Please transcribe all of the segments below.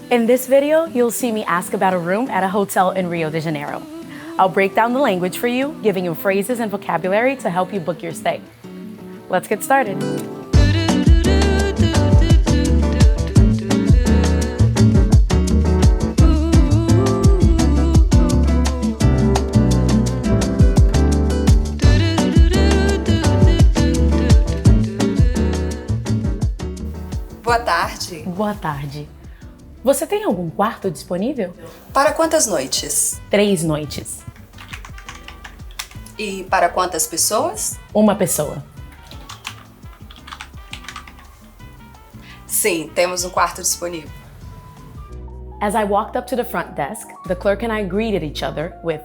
In this video, you'll see me ask about a room at a hotel in Rio de Janeiro. I'll break down the language for you, giving you phrases and vocabulary to help you book your stay. Let's get started. Boa tarde. Boa tarde. Você tem algum quarto disponível? Para quantas noites? 3 noites. E para quantas pessoas? Uma pessoa. Sim, temos um quarto disponível. As I walked up to the front desk, the clerk and I greeted each other with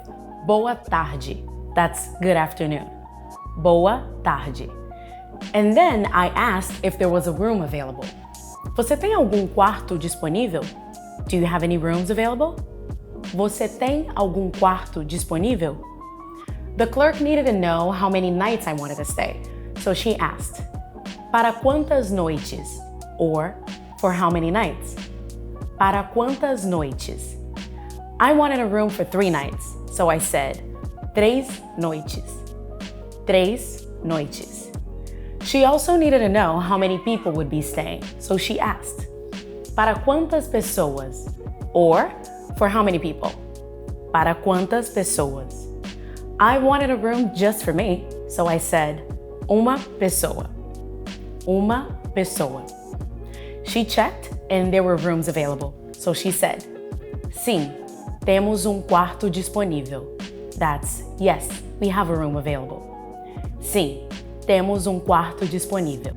Boa tarde. That's good afternoon. Boa tarde. And then I asked if there was a room available. Você tem algum quarto disponível? Do you have any rooms available? Você tem algum quarto disponível? The clerk needed to know how many nights I wanted to stay, so she asked, Para quantas noites? Or, for how many nights? Para quantas noites? I wanted a room for 3 nights, so I said, 3 noites. 3 noites. She also needed to know how many people would be staying, so she asked, Para quantas pessoas? Or, for how many people? Para quantas pessoas? I wanted a room just for me, so I said, Uma pessoa. Uma pessoa. She checked and there were rooms available, so she said, Sim, temos quarto disponível. That's, yes, we have a room available. Sim, temos quarto disponível.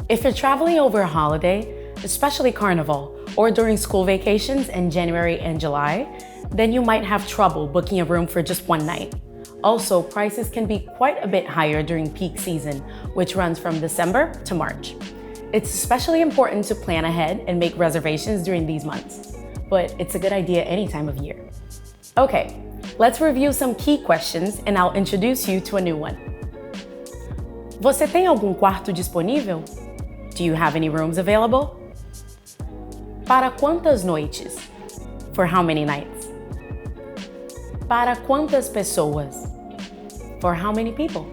If you're traveling over a holiday, especially Carnival, or during school vacations in January and July, then you might have trouble booking a room for just 1 night. Also, prices can be quite a bit higher during peak season, which runs from December to March. It's especially important to plan ahead and make reservations during these months, but it's a good idea any time of year. Okay, let's review some key questions and I'll introduce you to a new one. Você tem algum quarto disponível? Do you have any rooms available? Para quantas noites? For how many nights? Para quantas pessoas? For how many people?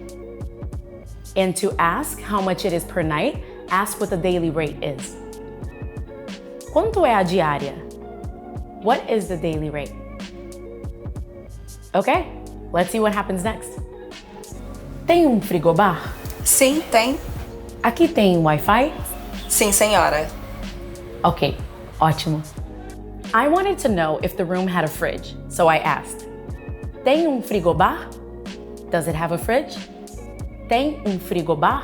And to ask how much it is per night, ask what the daily rate is. Quanto é a diária? What is the daily rate? Okay, let's see what happens next. Tem frigobar? Sim, tem. Aqui tem Wi-Fi? Sim, senhora. Ok, ótimo. I wanted to know if the room had a fridge, so I asked, Tem frigobar? Does it have a fridge? Tem frigobar?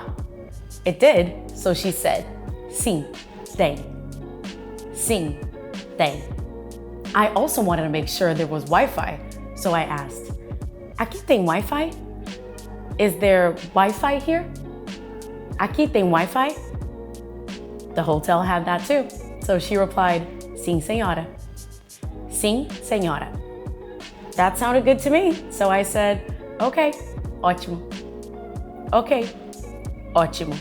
It did, so she said, Sim, tem. Sim, tem. I also wanted to make sure there was Wi-Fi, so I asked, Aqui tem Wi-Fi? Is there Wi-Fi here? Aqui tem Wi-Fi? The hotel had that too, so she replied, Sim, senhora. Sim, senhora. That sounded good to me, so I said, okay, ótimo. Okay, ótimo.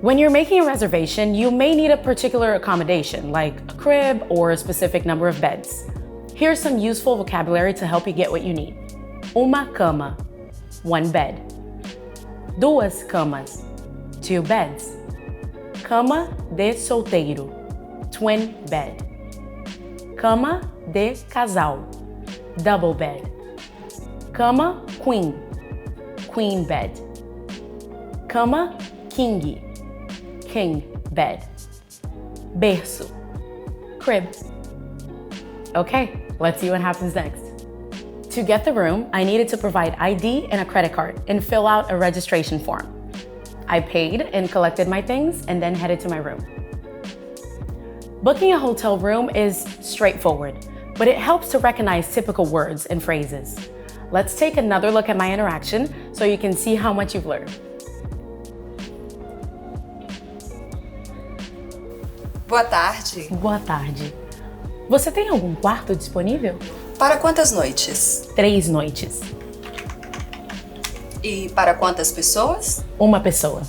When you're making a reservation, you may need a particular accommodation, like a crib or a specific number of beds. Here's some useful vocabulary to help you get what you need. Uma cama, 1 bed. Duas camas, 2 beds. Cama de solteiro, twin bed. Cama de casal, double bed. Cama queen, queen bed. Cama king, king bed. Berço, crib. Okay, let's see what happens next. To get the room, I needed to provide ID and a credit card and fill out a registration form. I paid and collected my things and then headed to my room. Booking a hotel room is straightforward, but it helps to recognize typical words and phrases. Let's take another look at my interaction so you can see how much you've learned. Boa tarde. Boa tarde. Você tem algum quarto disponível? Para quantas noites? 3 noites. E para quantas pessoas? Uma pessoa.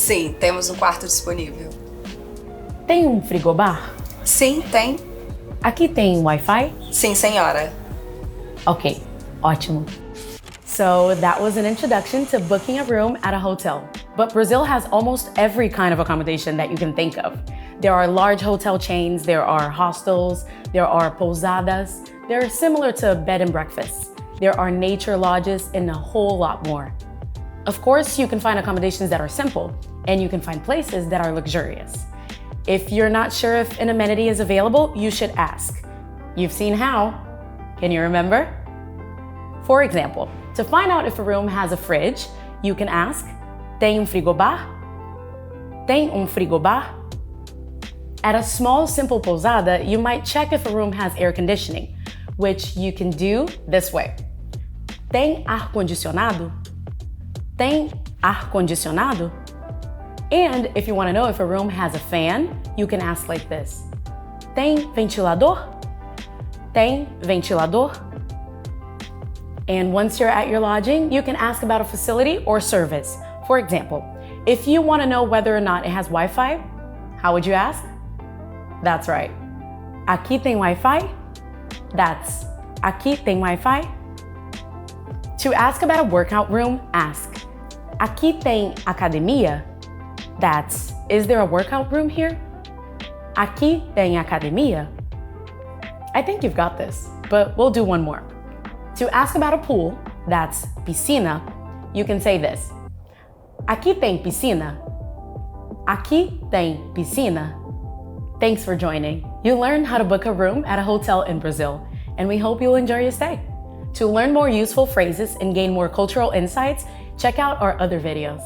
Sim, temos um quarto disponível. Tem frigobar? Sim, tem. Aqui tem Wi-Fi? Sim, senhora. Okay, ótimo. So that was an introduction to booking a room at a hotel. But Brazil has almost every kind of accommodation that you can think of. There are large hotel chains, there are hostels, there are pousadas. They're similar to bed and breakfasts. There are nature lodges and a whole lot more. Of course, you can find accommodations that are simple, and you can find places that are luxurious. If you're not sure if an amenity is available, you should ask. You've seen how. Can you remember? For example, to find out if a room has a fridge, you can ask, tem frigobar? Tem frigobar? At a small, simple pousada, you might check if a room has air conditioning, which you can do this way. Tem ar-condicionado? Tem ar-condicionado? And if you want to know if a room has a fan, you can ask like this. Tem ventilador? Tem ventilador? And once you're at your lodging, you can ask about a facility or service. For example, if you want to know whether or not it has Wi-Fi, how would you ask? That's right. Aqui tem Wi-Fi? That's aqui tem Wi-Fi? To ask about a workout room, ask. Aqui tem academia? That's, is there a workout room here? Aqui tem academia? I think you've got this, but we'll do one more. To ask about a pool, that's piscina, you can say this. Aqui tem piscina? Aqui tem piscina? Thanks for joining. You learned how to book a room at a hotel in Brazil, and we hope you'll enjoy your stay. To learn more useful phrases and gain more cultural insights, check out our other videos.